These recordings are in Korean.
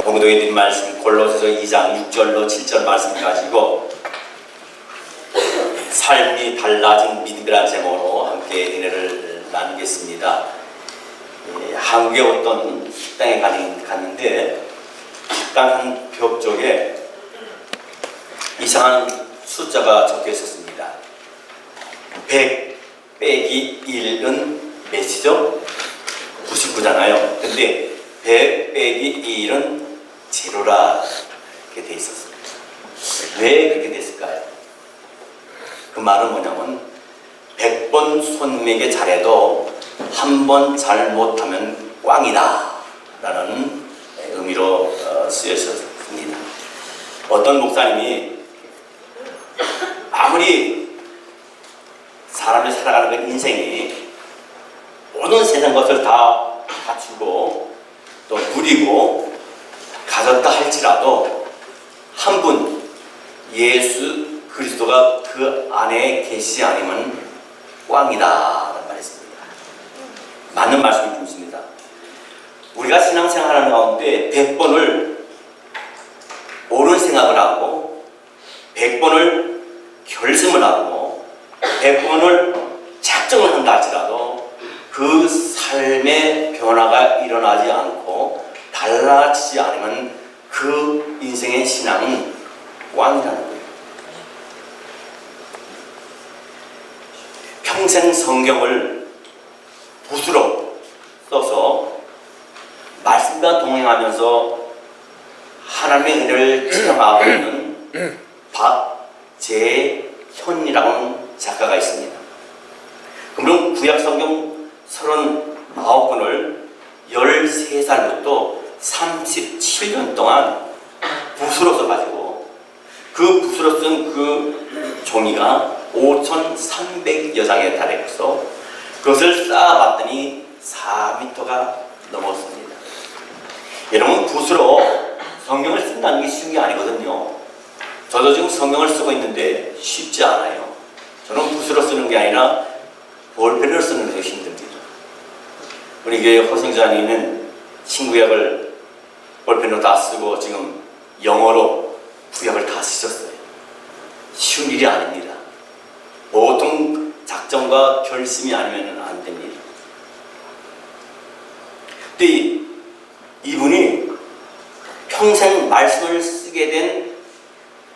공동에 드린 말씀 골로새서 2장 6절로 7절 말씀 가지고 삶이 달라진 믿음이라는 제목으로 함께 은혜를 나누겠습니다. 한국의 어떤 식당에 갔는데 식당 한 벽 쪽에 이상한 숫자가 적혀 있었습니다. 100 빼기 1은 몇이죠? 99잖아요. 근데 100 빼기 1은 제로라 이렇게 돼 있었습니다. 왜 그렇게 됐을까요? 그 말은 뭐냐면 100번 손매게 잘해도 한 번 잘못하면 꽝이다 라는 의미로 쓰여졌습니다. 어떤 목사님이 아무리 사람이 살아가는 그 인생이 모든 세상 것을 다 갖추고 또 누리고 가졌다 할지라도 한 분 예수 그리스도가 그 안에 계시지 않으면 꽝이다 라는 말이 있습니다. 맞는 말씀이 있습니다. 우리가 신앙생활하는 가운데 100번을 옳은 생각을 하고 100번을 결심을 하고 100번을 작정을 한다 할지라도 그 삶의 변화가 일어나지 않고 달라지지 않으면 그 인생의 신앙은 꽝이라는 거예요. 평생 성경을 붓으로 써서 말씀과 동행하면서 하나님의 은혜를 체험하고 있는 박재현이라는 작가가 있습니다. 그럼 구약 성경 39권을 13살부터 37년 동안 붓으로 써가지고 그 붓으로 쓴 그 종이가 5,300여 장에 달해서 그것을 쌓아봤더니 4m가 넘었습니다. 여러분, 붓으로 성경을 쓴다는 게 쉬운 게 아니거든요. 저도 지금 성경을 쓰고 있는데 쉽지 않아요. 저는 붓으로 쓰는 게 아니라 볼펜으로 쓰는 게 힘듭니다. 우리 교회 허승자님은 신구약을 볼펜으로 다 쓰고 지금 영어로 구약을 다 쓰셨어요. 쉬운 일이 아닙니다. 보통 작정과 결심이 아니면 안 됩니다. 근데 이분이 평생 말씀을 쓰게 된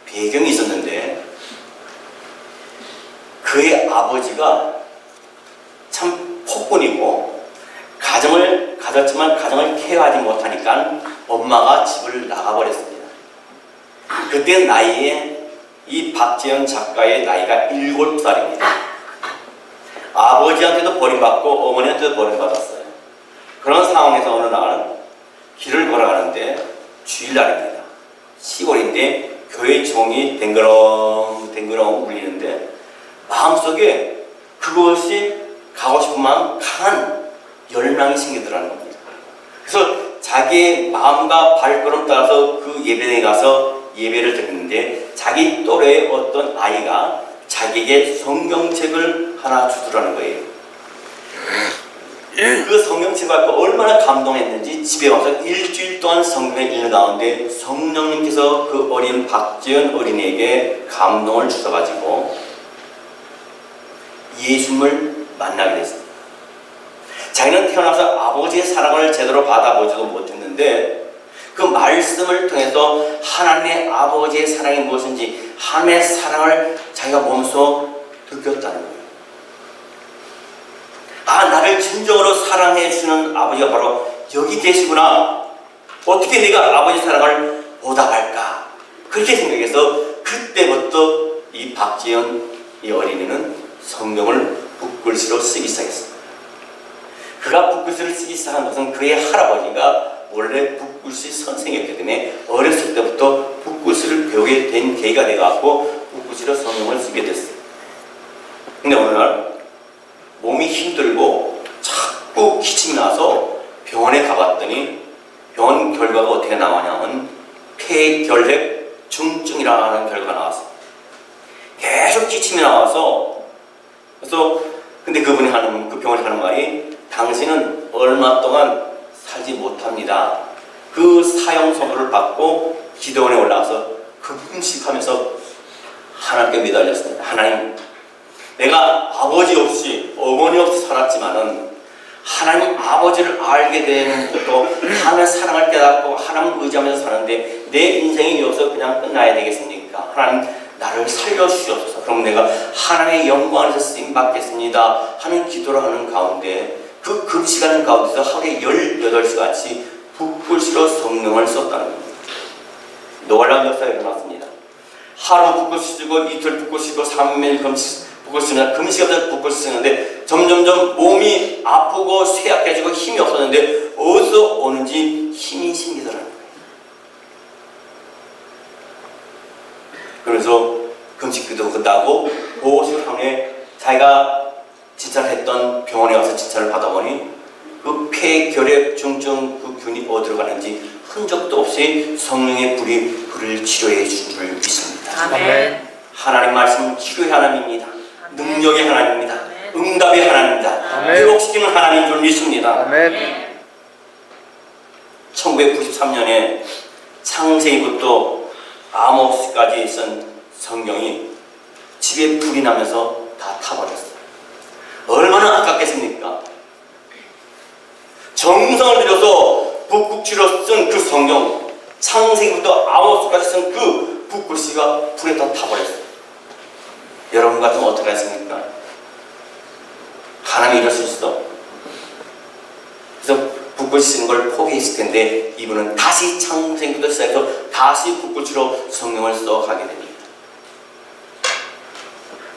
배경이 있었는데 그의 아버지가 참 폭군이고 가정을 가졌지만 가정을 케어하지 못하니까 엄마가 집을 나가버렸습니다. 그때 나이에 이 박재현 작가의 나이가 7살입니다. 아버지한테도 버림받고 어머니한테도 버림받았어요. 그런 상황에서 어느 날 길을 걸어가는데 주일날입니다. 시골인데 교회 종이 댕그렁댕그렁 울리는데 마음속에 그것이 가고 싶은 마음 강한 열망이 생기더라는 겁니다. 그래서 자기의 마음과 발걸음 따라서 그 예배당에 가서 예배를 드렸는데 자기 또래의 어떤 아이가 자기에게 성경책을 하나 주더라는 거예요. 그 성경책을 갖고 얼마나 감동했는지 집에 와서 일주일 동안 성경을 읽는 가운데 성령님께서 그 어린 박재현 어린이에게 감동을 주셔가지고 예수님을 만나게 됐습니다. 자기는 태어나서 아버지의 사랑을 제대로 받아보지도 못했는데 그 말씀을 통해서 하나님의 아버지의 사랑이 무엇인지 하나님의 사랑을 자기가 몸소 느꼈다는 거예요. 아, 나를 진정으로 사랑해 주는 아버지가 바로 여기 계시구나. 어떻게 내가 아버지 사랑을 보답할까? 그렇게 생각해서 그때부터 이 박재현 이 어린이는 성경을 붓글씨로 쓰기 시작했습니다. 그가 붓글씨를 쓰기 시작한 것은 그의 할아버지가 원래 붓글씨 선생이었기 때문에 어렸을 때부터 붓글씨를 배우게 된 계기가 돼갖고 붓글씨로 성경을 쓰게 됐어요. 근데 어느 날 몸이 힘들고 자꾸 기침이 나서 병원에 가봤더니 병원 결과가 어떻게 나왔냐면 폐결핵 중증이라는 결과가 나왔어요. 계속 기침이 나와서 그래서 근데 그분이 그 병원이 하는 말이 당신은 얼마 동안 살지 못합니다. 그 사형 선고를 받고 기도원에 올라가서 금식하면서 하나님께 매달렸습니다. 하나님, 내가 아버지 없이 어머니 없이 살았지만은 하나님 아버지를 알게 된 것도 하나님의 사랑을 깨닫고 하나님을 의지하면서 사는데 내 인생이 여기서 그냥 끝나야 되겠습니까? 하나님 나를 살려주시옵소서. 그럼 내가 하나님의 영광 안에서 쓰임받겠습니다 하는 기도를 하는 가운데 그 금식하는 가운데서 하루에 18시간씩 붓글씨로 성령을 썼다는 겁니다. 놀라운 역사가 일어났습니다. 하루 붓글 쓰고 이틀 붓글 쓰고 3일 붓글 쓰면 금식하면서 붓글 쓰는데 점점점 몸이 아프고 쇠약해지고 힘이 없었는데 어디서 오는지 힘이 생기더라는 거예요. 그래서 금식기도 끝나고 보호실 후에 자기가 진찰을 했던 병원에 가서 진찰을 받아보니 그 폐결핵 중증 그 균이 어디로 가는지 흔적도 없이 성령의 불이 그를 치료해 준 줄 믿습니다. 아멘. 하나님 말씀은 치료의 하나님입니다. 아멘. 능력의 하나님입니다. 아멘. 응답의 하나님입니다. 아멘. 회복시키는 하나님인 줄 믿습니다. 아멘. 1993년에 창세기부터 아모스까지 쓴 성경이 집에 불이 나면서 다 타버렸어요. 얼마나 아깝겠습니까? 정성을 들여서 붓글씨로 쓴 그 성경, 창세기부터 아모스까지 쓴 그 붓글씨가 불에 다 타버렸어요. 여러분 같으면 어떻게 하십니까? 하나님이 이럴 수 있어? 그래서 붓글씨 쓰는 걸 포기했을 텐데 이분은 다시 창세기부터 시작해서 다시 붓글씨로 성경을 써가게 됩니다.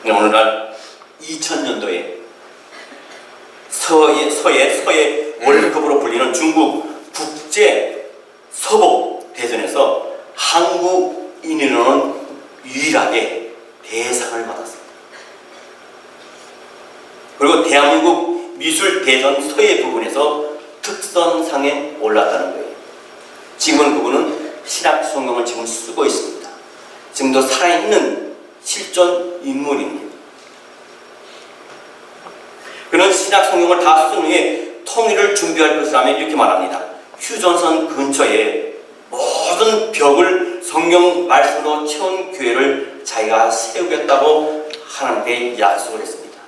오늘날 2000년도에 서예 월드컵으로 불리는 중국 국제 서복 대전에서 한국인으로는 유일하게 대상을 받았습니다. 그리고 대한민국 미술 대전 서예 부분에서 특선상에 올랐다는 거예요. 지금은 그분은 신약 성경을 지금 쓰고 있습니다. 지금도 살아있는 실존 인물입니다. 그는 신약 성경을 다 쓴 후에 통일을 준비할 것이라며 이렇게 말합니다. 휴전선 근처에 모든 벽을 성경 말씀으로 채운 교회를 자기가 세우겠다고 하나님께 약속을 했습니다.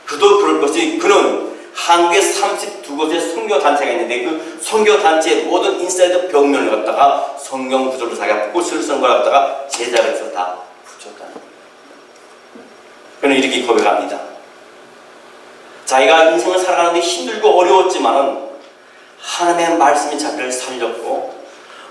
그도 그럴 것이 그는 한국에 32곳의 선교단체가 있는데 그 선교단체의 모든 인사이드 벽면을 갖다가 성경 구절로 자기가 꽃을 쓴 걸 갖다가 제작을 해서 다 붙였다는 거예요. 그는 이렇게 고백합니다. 자기가 인생을 살아가는데 힘들고 어려웠지만은 하나님의 말씀이 자기를 살렸고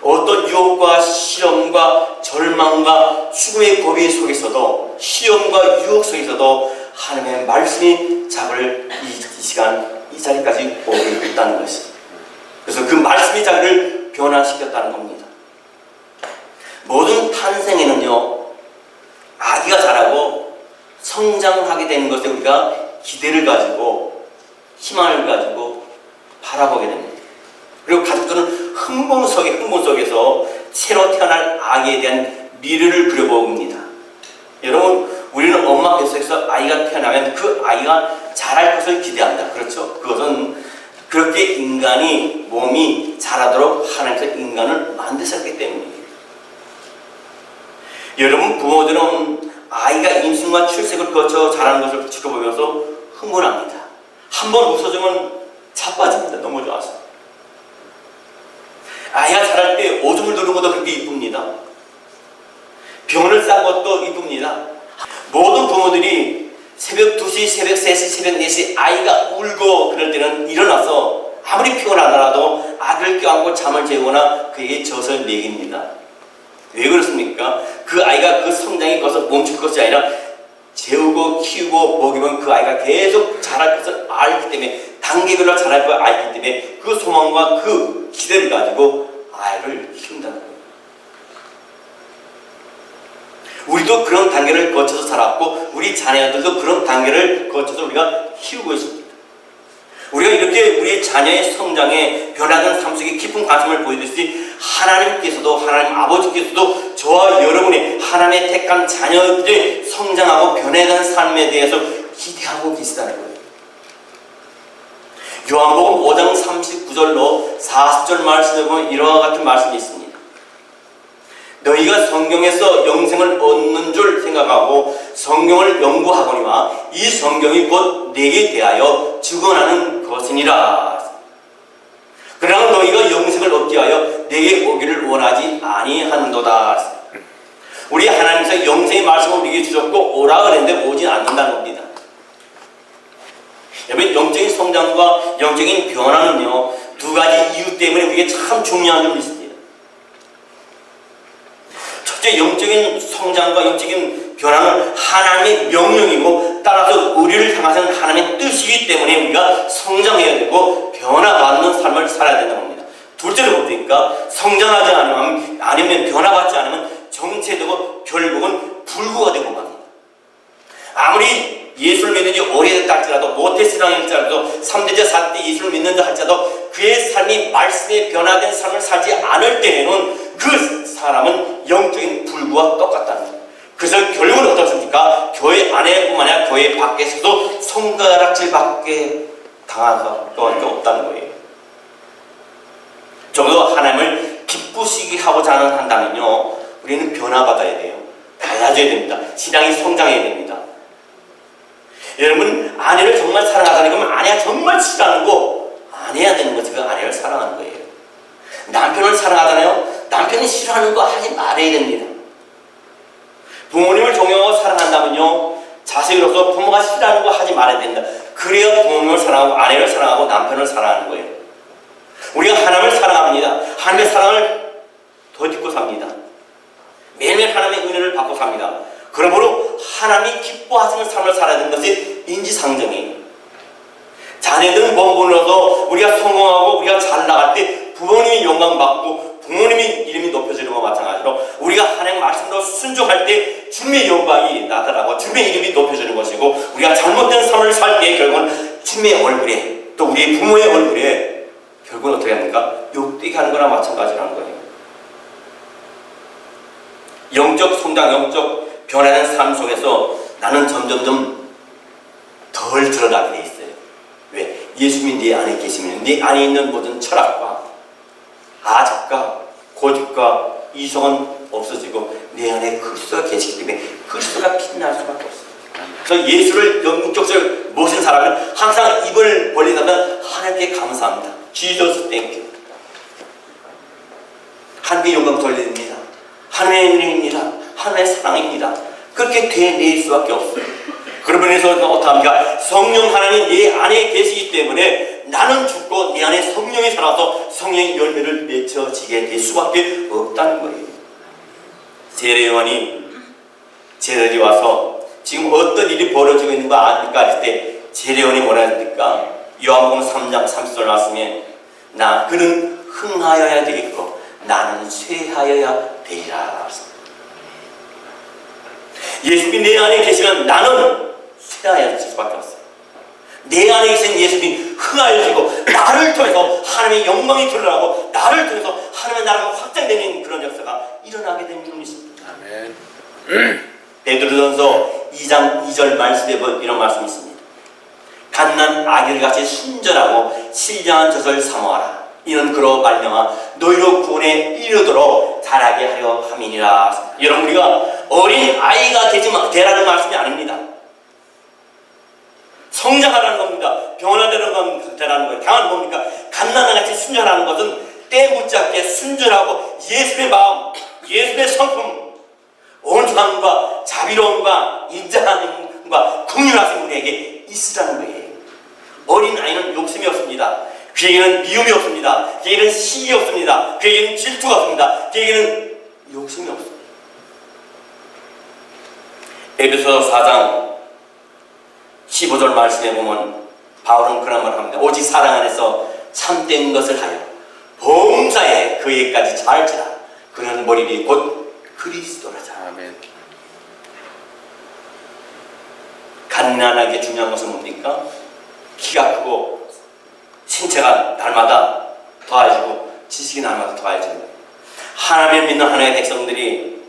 어떤 유혹과 시험과 절망과 죽음의 고비 속에서도 시험과 유혹 속에서도 하나님의 말씀이 자기를 이 시간 이 자리까지 오게 했다는 것입니다. 그래서 그 말씀이 자기를 변화시켰다는 겁니다. 모든 탄생에는요 아기가 자라고 성장하게 되는 것에 우리가 기대를 가지고 희망을 가지고 바라보게 됩니다. 그리고 가족들은 흥분 속에서 새로 태어날 아기에 대한 미래를 그려봅니다. 여러분, 우리는 엄마 뱃속에서 아이가 태어나면 그 아이가 자랄 것을 기대합니다. 그렇죠? 그것은 그렇게 인간이 몸이 자라도록 하나님께서 인간을 만드셨기 때문이에요. 여러분, 부모들은 아이가 임신과 출생을 거쳐 자라는 것을 지켜보면서 흥분합니다. 한번 웃어주면 자빠집니다. 너무 좋아서. 아이가 자랄 때 오줌을 누르는 것도 그렇게 이쁩니다. 병원을 싼 것도 이쁩니다. 모든 부모들이 새벽 2시, 새벽 3시, 새벽 4시 아이가 울고 그럴 때는 일어나서 아무리 피곤하더라도 아들을 껴안고 잠을 재우거나 그에게 젖을 먹입니다. 왜 그렇습니까? 그 아이가 그 성장이 커서 멈출 것이 아니라 재우고 키우고 먹이면 그 아이가 계속 자랄 것을 알기 때문에 단계별로 자랄 걸 알기 때문에 그 소망과 그 기대를 가지고 아이를 키운다는 거예요. 우리도 그런 단계를 거쳐서 자랐고 우리 자녀들도 그런 단계를 거쳐서 우리가 키우고 있습니다. 우리가 이렇게 우리 자녀의 성장에 변화된 삶 속에 깊은 관심을 보이듯이 하나님께서도 하나님 아버지께서도 저와 여러분의 하나님의 택한 자녀들의 성장하고 변해간 삶에 대해서 기대하고 계시다는 거예요. 요한복음 5장 39절로 40절 말씀에 보면 이와 같은 말씀이 있습니다. 너희가 성경에서 영생을 얻는 줄 생각하고 성경을 연구하거니와 이 성경이 곧 내게 대하여 증언하는 것이니라. 그러나 너희가 영생을 얻게 하여 내게 오기를 원하지 아니한도다. 우리 하나님께서 영생의 말씀을 우리에게 주셨고 오라 그랬는데 오지 않는다는 겁니다. 여러분, 영적인 성장과 영적인 변화는요, 두 가지 이유 때문에 우리에게 참 중요한 점이 있습니다. 첫째, 영적인 성장과 영적인 변화는 하나님의 명령이고 따라서 우리를 향하신 하나님의 뜻이기 때문에 우리가 성장해야 되고 변화받는 삶을 살아야 된다는 겁니다. 둘째로 보니까 성장하지 아니면 변화받지 않으면 정체되고 결국은 불구가 되고 맙니다. 아무리 예수를 믿는 지 오래됐다 할지라도 모태신앙일지라도 3대째 4대 예수를 믿는다 할지라도 그의 삶이 말씀에 변화된 삶을 살지 않을 때에는 그 사람은 영적인 불구와 똑같다는 거예요. 그래서 결국은 어떻습니까? 교회 안에뿐만 아니라 교회 밖에서도 손가락질 받게 당할 수밖에 없다는 거예요. 좀 더 하나님을 기쁘시게 하고자 한다면요, 우리는 변화받아야 돼요. 달라져야 됩니다. 신앙이 성장해야 됩니다. 여러분, 아내를 정말 사랑하다니 그러면 아내가 정말 싫어하는 거 안 해야 되는 거지. 그 아내를 사랑하는 거예요. 남편을 사랑하잖아요. 남편이 싫어하는 거 하지 말아야 됩니다. 부모님을 존경하고 사랑한다면요, 자식으로서 부모가 싫어하는 거 하지 말아야 된다. 그래야 부모님을 사랑하고 아내를 사랑하고 남편을 사랑하는 거예요. 우리가 하나님을 사랑합니다. 하나님의 사랑을 덧입고 삽니다. 매일매일 하나님의 은혜를 받고 삽니다. 그러므로 하나님이 기뻐하시는 삶을 살아야 되는 것이 인지상정이에요. 자녀들은 본분으로서 우리가 성공하고 우리가 잘 나갈 때 부모님이 영광받고 부모님이 이름이 높여지는 것과 마찬가지로 우리가 하나님 말씀으로 순종할 때 주님의 영광이 나타나고 주님의 이름이 높여지는 것이고, 우리가 잘못된 삶을 살 때 결국은 주님의 얼굴에 또 우리 부모의 얼굴에 결국은 어떻게 합니까? 욕되게 하는 거나 마찬가지라는 거예요. 영적 성장, 영적 변화된 삶 속에서 나는 점점점 덜 드러나게 돼 있어요. 왜? 예수님이 네 안에 계시면 네 안에 있는 모든 철학과 아적과 고집과 이성은 없어지고 내 안에 그리스도가 계시기 때문에 그리스도가 빛날 수밖에 없어요. 그래서 예수를 영적으로 모신 사람은 항상 입을 벌리다면 하나님께 감사합니다. Jesus, thank you. 하나님께 영광 돌립니다. 하나님의 은혜입니다. 하나님의 사랑입니다. 그렇게 되낼 수밖에 없어요. 그러면 해서 어떡합니까? 성령 하나님 내 안에 계시기 때문에 나는 죽고 내 안에 성령이 살아서 성령의 열매를 맺혀지게 될 수밖에 없다는 거예요. 세례요한이 제자들이 와서 지금 어떤 일이 벌어지고 있는 거 아닙니까? 할 때 세례요한이 뭐라 했습니까? 요한복음 3장 30절 말씀에 그는 흥하여야 되겠고 나는 쇠하여야 되리라. 예수님이 내 안에 계시면 나는 쇠하여질 수밖에 없어요. 내 안에 계신 예수님이 흥하여지고 나를 통해서 하나님의 영광이 드러나고 나를 통해서 하나님의 나라가 확장되는 그런 역사가 일어나게 되는 줄로 믿습니다. 아멘. 베드로전서 2장 2절 말씀에 보면 이런 말씀이 있습니다. 갓난 아기들같이 순전하고 신령한 젖을 사모하라. 이는 그로 말미암아 너희로 구원에 이르도록 자라게 하려 함이니라. 여러분, 우리가 어린 아이가 되라는 말씀이 아닙니다. 성장하라는 겁니다. 변화되는 거라는 거예요. 다만 뭡니까? 갓난아기같이 순전하는 것은 때 묻지 않게 순전하고 예수의 마음, 예수의 성품, 온유함과 자비로움과 인자함과 긍휼하심 우리에게 있으라는 거예요. 어린 아이는 욕심이 없습니다. 그에게는 미움이 없습니다. 그에게는 시기 없습니다. 그에게는 질투가 없습니다. 그에게는 욕심이 없습니다. 에베소서 4장 15절 말씀에 보면 바울은 그런 말을 합니다. 오직 사랑 안에서 참된 것을 하여 범사에 그에까지 잘지라. 그는 머리니 곧 그리스도라자. 아멘. 갓난하게 중요한 것은 뭡니까? 키가 크고 신체가 날마다 더해지고 지식이 날마다 더해지고, 하나님을 믿는 하나님의 백성들이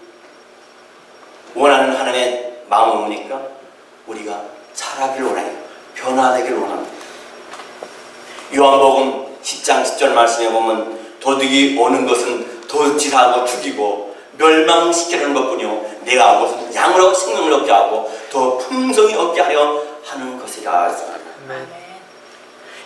원하는 하나님의 마음은 뭡니까? 우리가 자라기를 원해요. 변화되기를 원합니다. 요한복음 10장 10절 말씀에 보면 도둑이 오는 것은 도질하고 죽이고 멸망시키는 것뿐이요 내가 온 것은 양으로 생명을 얻게 하고 더 풍성히 얻게 하려 하는 것이라 했습니다.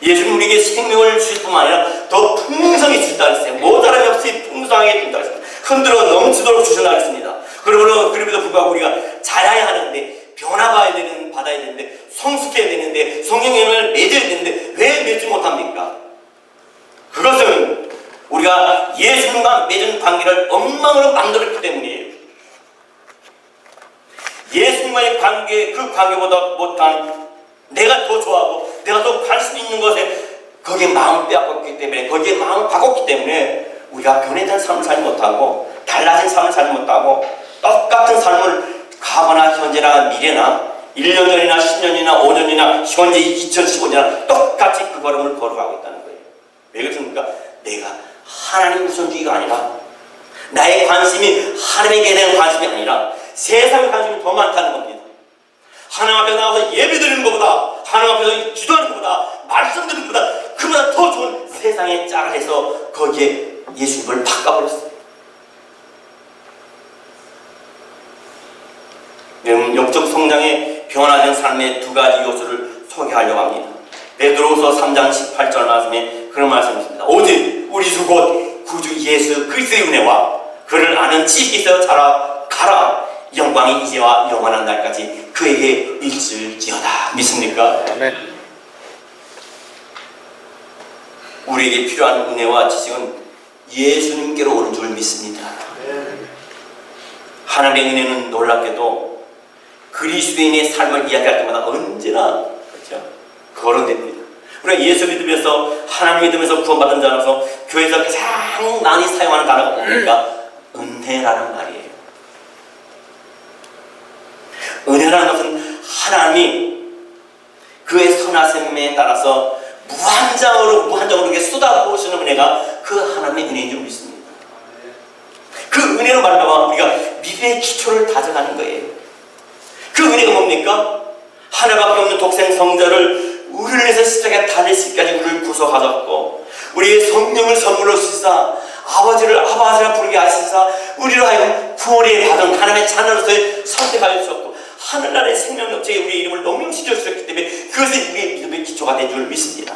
예수는 우리에게 생명을 주실 뿐만 아니라 더 풍성히 주신다 했어요. 모자람이 없이 풍성하게 준다 했습니다. 흔들어 넘치도록 주신다 했습니다. 그러므로 그럼에도 불구하고 우리가 자라야 하는데 변화봐야 되는 받아야 되는데 성숙해야 되는데 성령의 영을 맺어야 되는데 왜 맺지 못합니까? 그것은 우리가 예수님과 맺은 관계를 엉망으로 만들었기 때문이에요. 예수님과의 관계, 그 관계보다 못한 내가 더 좋아하고 내가 더 관심 있는 것에 거기에 마음을 빼앗겼기 때문에 거기에 마음을 바꿨기 때문에 우리가 변해진 삶을 살지 못하고 달라진 삶을 살지 못하고 똑같은 삶을 과거나 현재나 미래나 1년 전이나 10년이나 5년이나 현재 2015년이나 똑같이 그 걸음을 걸어가고 있다는 거예요. 왜 그렇습니까? 내가 하나님 우선주의가 아니라 나의 관심이 하나님에게 대한 관심이 아니라 세상의 관심이 더 많다는 겁니다. 하나님 앞에 나와서 예배드리는 것보다 하나님 앞에서 기도하는 것보다 말씀 듣는 것보다 그보다 더 좋은 세상의 짝을 해서 거기에 예수님을 바꿔버렸어요. 영적 성장의 변화된 삶의 두 가지 요소를 소개하려고 합니다. 베드로후서 3장 18절 말씀에 그런 말씀이 있습니다. 오직 우리 주 곧 구주 예수 그리스도의 은혜와 그를 아는 지식이 있어 자라가라. 영광이 이제와 영원한 날까지 그에게 있을지어다. 믿습니까? 네. 우리에게 필요한 은혜와 지식은 예수님께로 오는 줄 믿습니다. 하나님의 은혜는 놀랍게도 그리스도인의 삶을 이야기할 때마다 언제나 그렇죠? 거론됩니다. 우리가 예수 믿으면서 하나님 믿으면서 구원받은 자로서 교회에서 가장 많이 사용하는 단어가 뭡니까? 은혜라는 말이에요. 은혜라는 것은 하나님이 그의 선하심에 따라서 무한정으로 이렇게 쏟아부으시는 은혜가 그 하나님의 은혜인 줄 믿습니다. 그 은혜로 말미암아 우리가 믿음의 기초를 다져가는 거예요. 그 은혜가 뭡니까? 하나밖에 없는 독생 성자를 우리를 위해서 십자가에 달리시기까지 우리를 구속하셨고 우리의 성령을 선물로 주시사 아버지를 아버지라 부르게 하시사 우리로 하여금 구원에 받은 하나님의 자녀로서의 선택하여 주셨고 하늘나라의 생명 역사에 우리의 이름을 명명시켜 주셨기 때문에 그것이 우리의 믿음의 기초가 된 줄 믿습니다.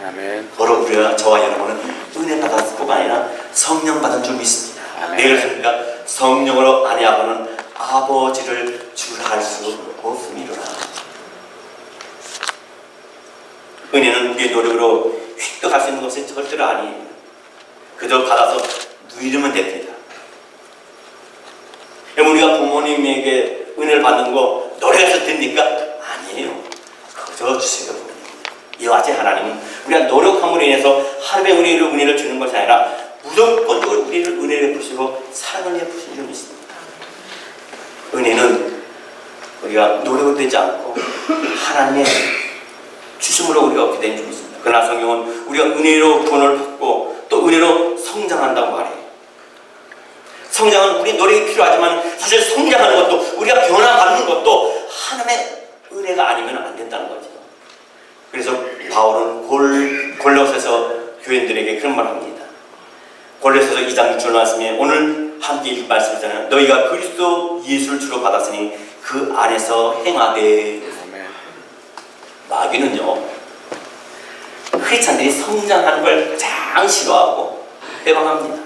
아멘. 바로 우리가 저와 여러분은 은혜 받았을 뿐만 아니라 성령 받은 줄 믿습니다. 왜 그렇습니까? 성령으로 아니하고는 아버지를 주할 수 없음이로라. 은혜는 우리의 노력으로 획득할 수 있는 것이 절대로 아니에요. 그저 받아서 누리면 됩니다. 우리가 부모님에게 은혜를 받는 거 노력해서 됩니까? 아니에요. 그저 주시는 겁니다. 이와 같이 하나님은 우리가 노력함으로 인해서 하루에 우리를 은혜를 주는 것이 아니라 무조건적으로 우리를 은혜를 베푸시고 사랑을 베푸시는 줄 믿습니다. 은혜는 우리가 노력을 되지 않고 하나님의 주심으로 우리가 얻게 된 줄 믿습니다. 그러나 성경은 우리가 은혜로 구원을 받고 또 은혜로 성장한다고 말해요. 성장은 우리 노력이 필요하지만 사실 성장하는 것도 우리가 변화받는 것도 하나님의 은혜가 아니면 안 된다는 거죠. 그래서 바울은 골로새서 교인들에게 그런 말을 합니다. 골로새서 2장 6절 말씀에 오늘 함께 읽은 말씀이잖아요. 너희가 그리스도 예수를 주로 받았으니 그 안에서 행하되. 마귀는요 크리스찬들이 성장하는 걸 가장 싫어하고 해방합니다.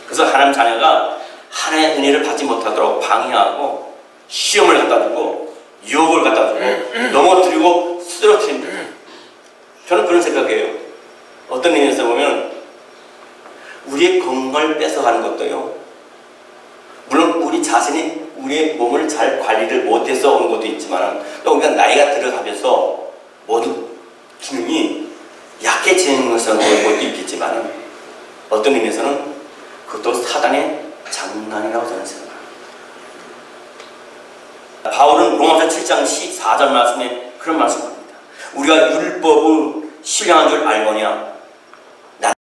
그래서 하나님 자녀가 하나님의 은혜를 받지 못하도록 방해하고 시험을 갖다 주고 유혹을 갖다 주고 넘어뜨리고 쓰러뜨립니다. 저는 그런 생각이에요. 어떤 의미에서 보면 우리의 건강을 뺏어가는 것도요, 물론 우리 자신이 우리의 몸을 잘 관리를 못해서 오는 것도 있지만 또 우리가 나이가 들어가면서 모든 기능이 약해지는 것은 것도 있겠지만 어떤 의미에서는 그것도 사단의 장난이라고 저는 생각합니다. 바울은 로마서 7장 14절 말씀에 그런 말씀을 합니다. 우리가 율법을 신령한 줄 알거냐? 나는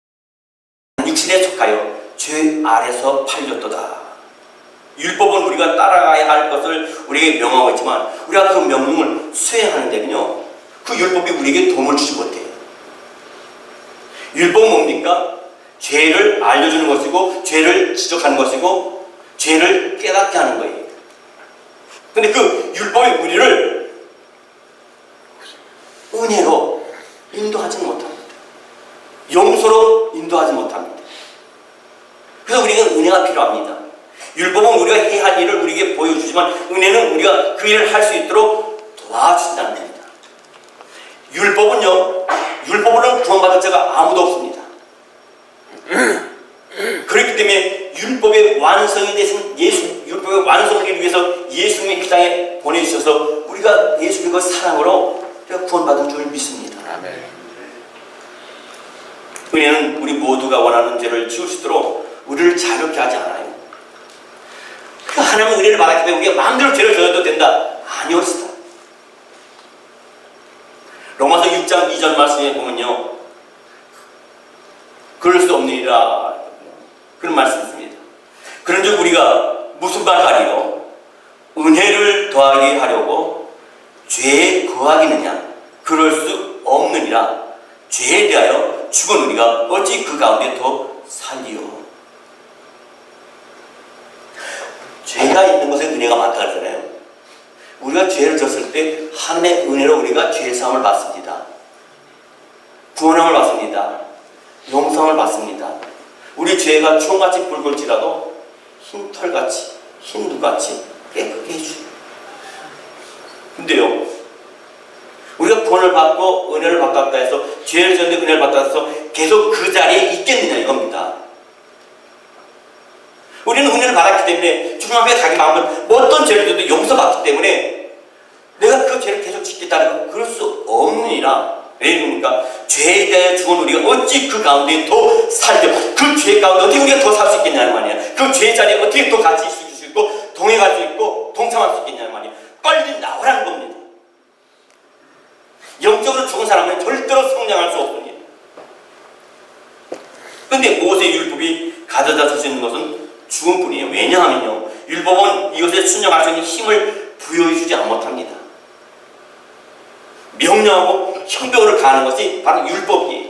육신에 속하여 죄 아래서 팔렸도다. 율법은 우리가 따라가야 할 것을 우리에게 명하고 있지만 우리가 그 명령을 수행하는 데는요 그 율법이 우리에게 도움을 주지 못해요. 율법은 뭡니까? 죄를 알려주는 것이고 죄를 지적하는 것이고 죄를 깨닫게 하는 거예요. 근데 그 율법이 우리를 은혜로 인도하지 못합니다. 용서로 인도하지 못합니다. 그래서 우리가 은혜가 필요합니다. 율법은 우리가 해야 할 일을 우리에게 보여주지만 은혜는 우리가 그 일을 할 수 있도록 도와준다는 겁니다. 율법으로는 구원받을 자가 아무도 없습니다. 그렇기 때문에 율법의 완성이 되신 율법의 완성을 이루기 위해서 예수님이 이 땅에 보내주셔서 우리가 예수님의 사랑으로 구원받은 줄 믿습니다. 아멘. 은혜는 우리 모두가 원하는 죄를 지을 수 있도록 우리를 자유롭게 하지 않아요. 그 하나님의 은혜를 받았기 때문에 우리가 마음대로 죄를 져도 된다? 아니었습니다. 로마서 6장 2절 말씀에 보면요, 그럴 수 없느니라 그런 말씀이 있습니다. 그런즉 우리가 무슨 말을 하리요? 은혜를 더하게 하려고 죄에 거하기느냐? 그럴 수 없느니라. 죄에 대하여 죽은 우리가 어찌 그 가운데 더 살리요? 죄가 있는 곳에 은혜가 많다 그러잖아요. 우리가 죄를 졌을 때 하나님의 은혜로 우리가 죄사함을 받습니다. 구원함을 받습니다. 용서함을 받습니다. 우리 죄가 추억같이 붉을지라도 흰 털같이 흰 눈같이 깨끗게 해주요. 근데요, 우리가 구원을 받고 은혜를 받았다 해서 죄를 졌는데 은혜를 받았다 해서 계속 그 자리에 있겠느냐 이겁니다. 우리는 은혜를 받았기 때문에 주님 앞에 자기 마음은 어떤 죄를 져도 용서받기 때문에 내가 그 죄를 계속 짓겠다는 건 그럴 수 없느니라. 왜 그럽니까? 죄에 대해 죽은 우리가 어찌 그 가운데 더 살려, 그 죄 가운데 어떻게 우리가 더 살 수 있겠냐는 말이야. 그 죄의 자리에 어떻게 또 같이 있을 수 있고 동행할 수 있고 동참할 수 있겠냐는 말이야. 빨리 나오라는 겁니다. 영적으로 죽은 사람은 절대로 성장할 수 없습니다. 그런데 모세의 율법이 가져다 줄 수 있는 것은 죽음뿐이에요. 왜냐하면요, 율법은 이것에 순종할 수 있는 힘을 부여해주지 못합니다. 명령하고 형벌을 가하는 것이 바로 율법이에요.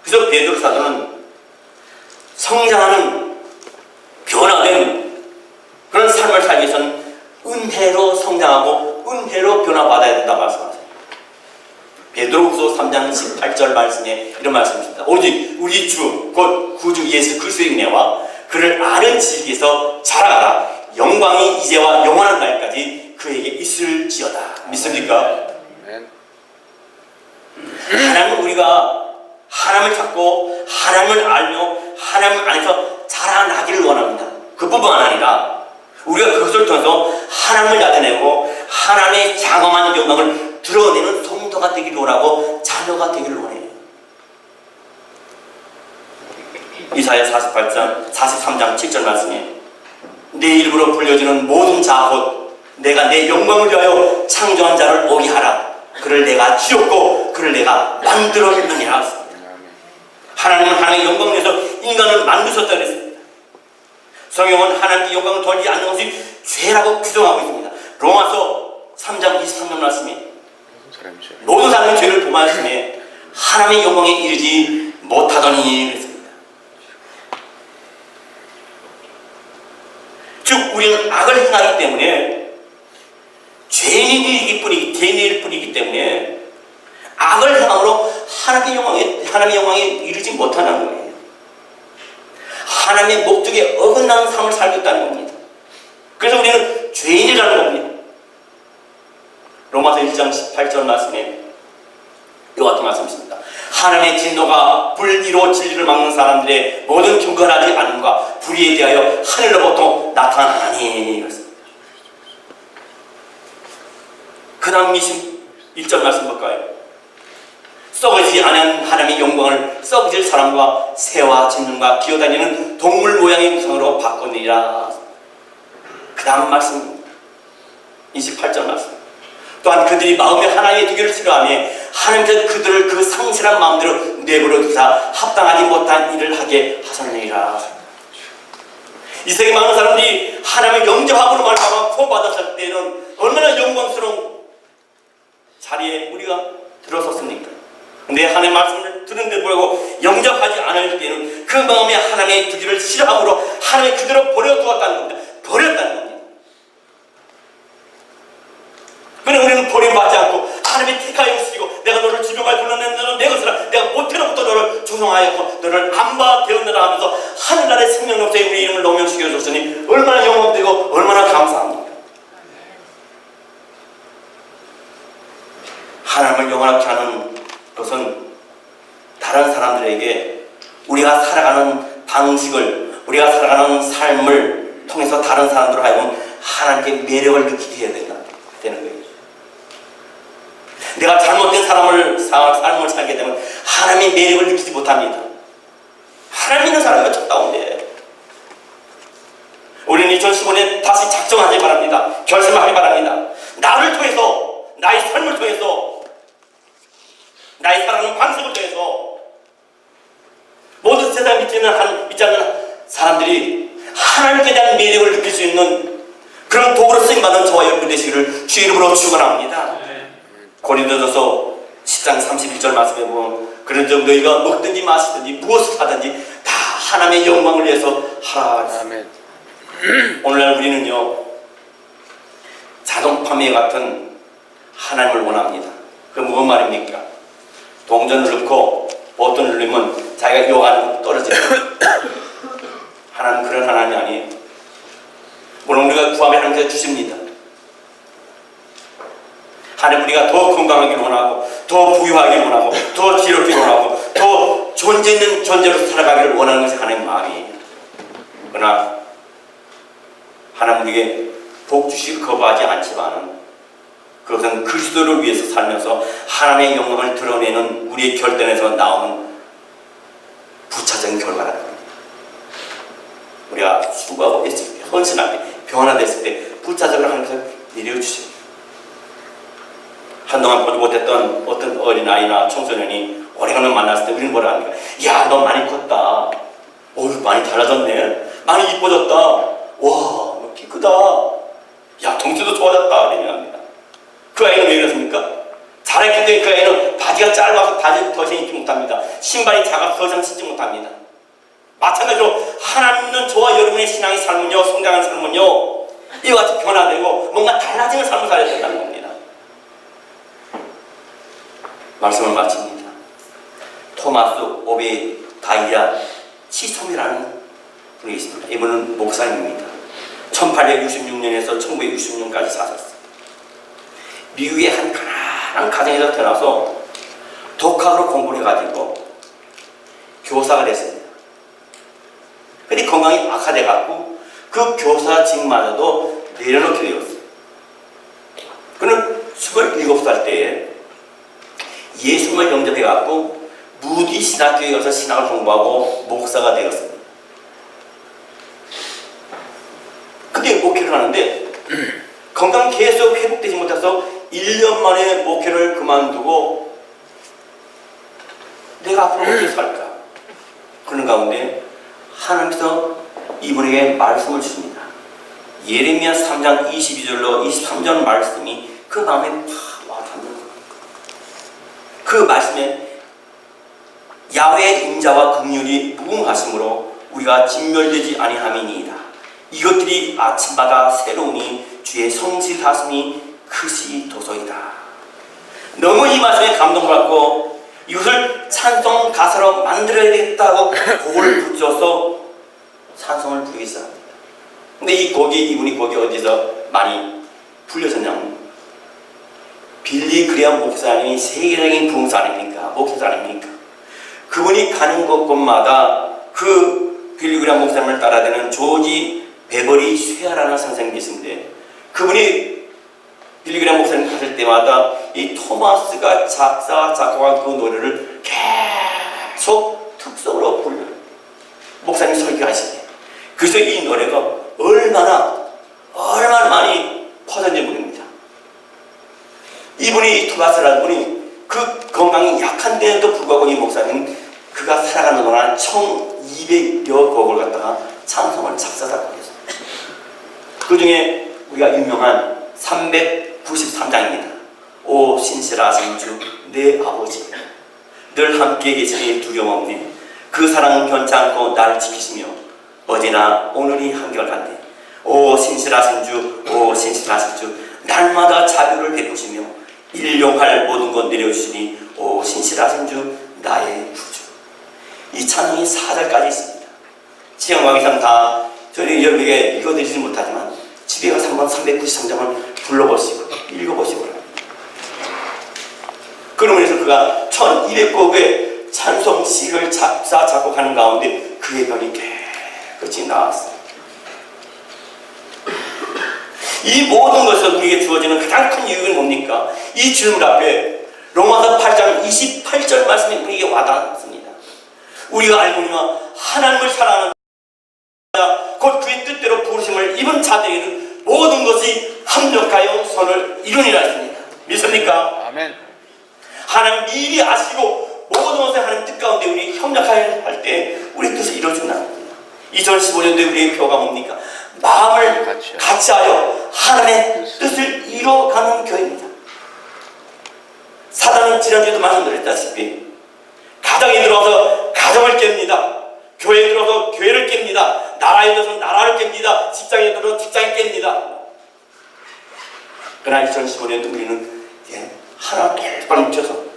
그래서 베드로 사도는 성장하는 변화된 그런 삶을 살기 위해서는 은혜로 성장하고 은혜로 변화받아야 된다고 말씀하세요. 베드로후서 3장 18절 말씀에 이런 말씀이 있습니다. 오직 우리 주 곧 구주 예수 그리스도의 은혜와 그를 아는 지식에서 자라가라. 영광이 이제와 영원한 날까지 그에게 있을지어다. 믿습니까? 하나님은 우리가 하나님을 찾고 하나님을 알며 하나님 안에서 자라나기를 원합니다. 그뿐만 아니라 우리가 그것을 통해서 하나님을 나타내고 하나님의 장엄한 영광을 드러내는 성도가 되기를 원하고 자녀가 되기를 원해요. 이사야 43장 7절 말씀에 내 이름으로 불려지는 모든 자 곧 내가 내 영광을 위하여 창조한 자를 오게 하라. 그를 내가 지었고 그를 내가 만들었느니라. 하나님은 하나님의 영광을 위해서 인간을 만드셨다 그랬습니다. 성경은 하나님께 영광을 돌리지 않는 것이 죄라고 규정하고 있습니다. 로마서 3장 23절 말씀에 모든 사람은 죄를 범하였으며 하나님의 영광에 이르지 못하더니 그랬습니다. 즉 우리는 악을 행하기 때문에 죄인일 뿐이기 때문에 악을 행함으로 하나님의 영광에 이르지 못하는 거예요. 하나님의 목적에 어긋나는 삶을 살고 있다는 겁니다. 그래서 우리는 죄인이라는 겁니다. 로마서 1장 18절 말씀에 이와 같은 말씀이 있습니다. 하나님의 진노가 불의로 진리를 막는 사람들의 모든 경건하지 않음과 불의에 대하여 하늘로부터 나타나니. 그 다음 21절 말씀 볼까요? 썩어지지 않은 하나님의 영광을 썩어질 사람과 새와 짐승과 기어다니는 동물 모양의 우상으로 바꾸니라. 그 다음 말씀 28절 말씀. 또한 그들이 마음에 하나님의 두기를 싫어하며 하나님께서 그들을 그 상실한 마음대로 내버려 두사 합당하지 못한 일을 하게 하셨느니라. 이 세계 많은 사람들이 하나님의 영접함으로 말미암아 구원받았을 때는 얼마나 영광스러운 자리에 우리가 들어섰습니까? 내 하나님의 말씀을 들은데도 불구하고 영접하지 않을 때는 그 마음에 하나님의 두기를 싫어함으로 하나님의 그대로 버려두었다는 겁니다. 버렸다는 겁니다. 그런데 우리는 버림받지 않고 하나님의 택하여 주시고 내가 너를 지명하여 불러낸 너는 내 것이라 내가 못해로부터 너를 조성하였고 너를 안바 되었느라 하면서 하늘나라의 생명력자에 우리 이름을 농명시켜 줬으니 얼마나 영광되고 얼마나 감사합니까? 하나님을 영원하게 하는 것은 다른 사람들에게 우리가 살아가는 방식을 우리가 살아가는 삶을 통해서 다른 사람들로 하여금 하나님께 매력을 느끼게 해야 되는 거예요. 내가 잘못된 삶을 살게 되면 하나님의 매력을 느끼지 못합니다. 하나님 믿는 사람이 쳤다운데 우리는 2015년 다시 작정하기 바랍니다. 결심하기 바랍니다. 나를 통해서 나의 삶을 통해서 나의 살아가는 방식을 통해서 모든 세상에 믿지 않는 사람들이 하나님께 대한 매력을 느낄 수 있는 그런 도구로 쓰임받는 저와 여러분 되시기를 주 이름으로 축원합니다. 고린도전서 10장 31절 말씀에 보면 그런즉 너희가 먹든지 마시든지 무엇을 하든지 다 하나님의 영광을 위해서 하라. 아멘. 오늘날 우리는요 자동 판매 같은 하나님을 원합니다. 그게 무슨 말입니까? 동전을 넣고 버튼을 누르면 자기가 요하는 떨어져요. 하나님 그런 하나님이 아니에요. 물론 우리가 구하면 하나님께서 주십니다. 하나님 우리가 더 건강하기를 원하고 더 부유하기를 원하고 더 지혜롭기를 원하고 더 존재 있는 존재로 살아가기를 원하는 것이 하나님의 마음이에요. 그러나 하나님 우리에게 복 주시고 거부하지 않지만 그것은 그리스도를 위해서 살면서 하나님의 영광을 드러내는 우리의 결단에서 나오는 부차적인 결과라는 겁니다. 우리가 수고하고 있을 때 헌신하게 변화됐을 때 부차적으로 하나님께서 내려주세요. 한동안 보지 못했던 어떤 어린아이나 청소년이 오래간만에 만났을 때 우리는 뭐라 합니까? 야, 너 많이 컸다. 어휴, 많이 달라졌네. 많이 이뻐졌다. 와, 너 키 크다. 야, 덩치도 좋아졌다. 이러면 합니다. 그 아이는 왜 그렇습니까? 자랐기 때문에 그 아이는 바지가 짧아서 바지를 더 이상 입지 못합니다. 신발이 작아서 더 이상 신지 못합니다. 마찬가지로 하나님 믿는 저와 여러분의 신앙의 삶은요, 성장하는 삶은요, 이와 같이 변화되고 뭔가 달라지는 삶을 살아야 된다는 겁니다. 말씀을 마칩니다. 토마스 오베다이아 치솜이라는 분이 있습니다. 이분은 목사님입니다. 1866년에서 1966년까지 사셨어요. 미국의 한 가난한 가정에서 태어나서 독학으로 공부를 해가지고 교사가 됐습니다. 근데 건강이 악화돼갖고 그 교사직마저도 내려놓게 되었어요. 그는 27살 때에 예수님을 영접해갖고 무디 신학교에 가서 신학을 공부하고 목사가 되었습니다. 근데 목회를 하는데 건강 계속 회복되지 못해서 1년 만에 목회를 그만두고 내가 앞으로 어떻게 살까? 그런 가운데 하나님께서 이분에게 말씀을 주십니다. 예레미야 3장 22절로 23절 말씀이 그 마음에 팍 와닿는 거예요. 그 말씀에 야훼의 인자와 긍휼이 무궁하심으로 우리가 진멸되지 아니함이니이다. 이것들이 아침마다 새로우니 주의 성실하심이 크시도소이다. 너무 이 말씀에 감동받고 이것을 찬송 가사로 만들어야 되겠다고 곡을 붙여서 찬송을 부르기 시작합니다. 근데 이분이 곡이 어디서 많이 불려졌냐면 빌리 그레엄 목사님이 세계적인 부흥사 아닙니까? 목회자 아닙니까? 그분이 가는 곳곳마다 그 빌리 그레엄 목사님을 따라다니는 조지 베버리 쉐아라는 선생님이 계신데 그분이 빌리 그레엄 목사님 갔을 때마다 이 토마스가 작곡한 그 노래를 계속 특성으로 불러요. 목사님 설교하시네. 그래서 이 노래가 얼마나 많이 퍼졌는지 모릅니다. 이분이 토마스라는 분이 그 건강이 약한데도 불구하고 이 목사님 그가 살아가는 동안 1200여 곡을 갖다가 찬송을 작사하고 있어요. 그 중에 우리가 유명한 393장입니다. 오 신실하신 주 내 아버지. 늘 함께 계시니 두려움 없네. 그 사랑은 변치 않고 나를 지키시며 어제나 오늘이 한결같네. 오 신실하신 주, 오 신실하신 주, 날마다 자비를 베푸시며 일용할 모든 것 내려주시니 오 신실하신 주, 나의 구주. 이 찬양이 4절까지 있습니다. 시간 관계상 다 저희 여러분에게 읽어드리지 못하지만 집에 가서 한번 393장을 불러보시고 읽어보시고 그러므로 해서 그가 1200곡의 찬송시를 작사 작곡하는 가운데 그의 변이 깨끗이 나왔어요. 이 모든 것을 우리에게 주어지는 가장 큰 이유는 뭡니까? 이 질문 앞에 로마서 8장 28절 말씀이 우리에게 와닿습니다. 우리가 알거니와 하나님을 사랑하는 곧 그의 뜻대로 부르심을 입은 자들에게는 모든 것이 합력하여 선을 이루니라 했습니다. 믿습니까? 아멘. 하나님 미리 아시고 모든 것에 하나님 뜻 가운데 우리 협력할 때 우리 뜻을 이루어준다는 겁니다. 2015년도에 우리의 표가 뭡니까? 마음을 같이하여 하나님의 뜻을 이뤄가는 교회입니다. 사단은 지난주에도 말씀드렸다시피 가정에 들어와서 가정을 깹니다. 교회에 들어서 교회를 깹니다. 나라에 들어서 나라를 깹니다. 직장에 들어서 직장을 깹니다. 그러나 2015년도 우리는 하나 똘똘 뭉쳐서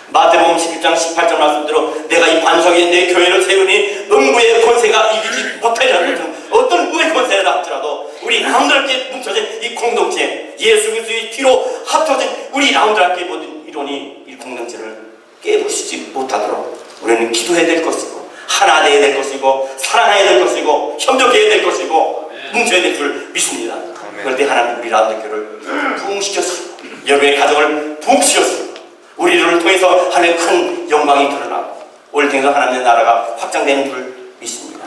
마태복음 11장 18절 말씀대로 내가 이 반석에 내 교회를 세우니 음부의 권세가 이기지 못하리라. 어떤 무의 권세라 할지라도 우리 나름대로 뭉쳐진 이 공동체, 예수 그리스도의 피로 합쳐진 우리 나름대로 모든 이론이 이 공동체를 깨부수지 못하도록 우리는 기도해야 될 것이고 하나 되어야 될 것이고 사랑해야 될 것이고 협력해야 될 것이고 뭉쳐야 될 줄 믿습니다. 그럴 때 하나님 우리 나름대로 교회를 부흥시켰습니다. 여러분의 가정을 부흥시켰습니다. 우리를 통해서 하나님의 큰 영광이 드러나고 오늘 통해서 하나님의 나라가 확장되는 줄 믿습니다.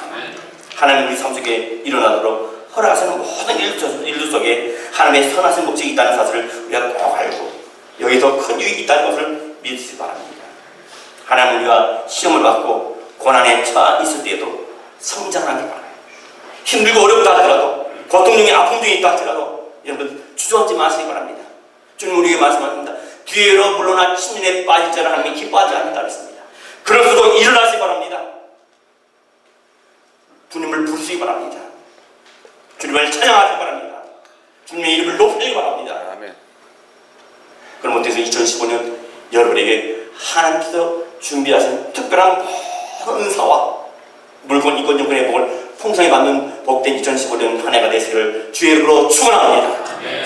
하나님 우리 삶 속에 일어나도록 허락하시는 모든 일들 속에 하나님의 선하신 목적이 있다는 사실을 우리가 꼭 알고 여기서 큰 유익이 있다는 것을 믿으시기 바랍니다. 하나님 우리가 시험을 받고 고난에 처해 있을 때에도 성장하기 바랍니다. 힘들고 어렵다 하더라도 고통 중에 아픔 중에 있다 할지라도 여러분 주저앉지 마시기 바랍니다. 주님 우리에게 말씀합니다. 뒤로 물러나 침륜에 빠질 자를 하나님이 기뻐하지 않는다 했습니다. 그럴수록 일어나시기 바랍니다. 주님을 부르시기 바랍니다. 주님을 찬양하시기 바랍니다. 주님의 이름을 높이기 바랍니다. 아멘. 그럼 어때서 2015년 여러분에게 하나님께서 준비하신 특별한 모든 은사와 물건 이권 영권의 복을 풍성히 받는 복된 2015년 한 해가 되시기를 주의 이름으로 축원합니다.